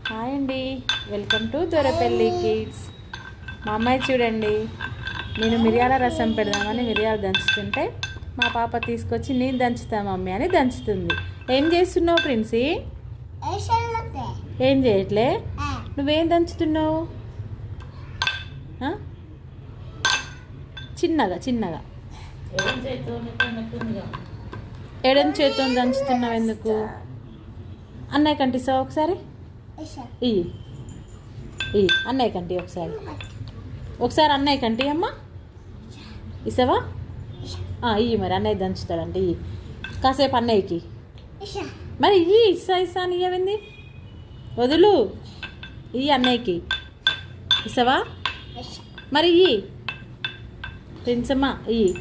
Hi అండి, welcome to Dorapalli kids. మా అమ్మాయి చూడండి, నేను మిరియాల రసం పెడదామని మిరియాలు దంచుతుంటే మా పాప తీసుకొచ్చి నేను దంచుతా మమ్మీ అని దంచుతుంది. ఏం చేస్తున్నావు ప్రిన్సీ? ఏం చేయట్లే. నువ్వేం దంచుతున్నావు? చిన్నగా చిన్నగా ఎడం చేతితో దంచుతున్నావు ఎందుకు? అన్నయ్య కంటిస్తావా ఒకసారి? అన్నయ్య కంటి ఒకసారి అన్నయ్య కంటి అమ్మ ఇస్తావా? ఇయ్యి మరి అన్నయ్య దంచుతాడంటే ఇయ్యి కాసేపు అన్నయ్యకి. మరి ఇయ్యి ఇస్తా అని ఇయ్యవింది వదులు. ఇయ్యి అన్నయ్యకి ఇస్తావా? మరి ఇయ్యి ప్రిన్సమ్మ ఇయ్యి.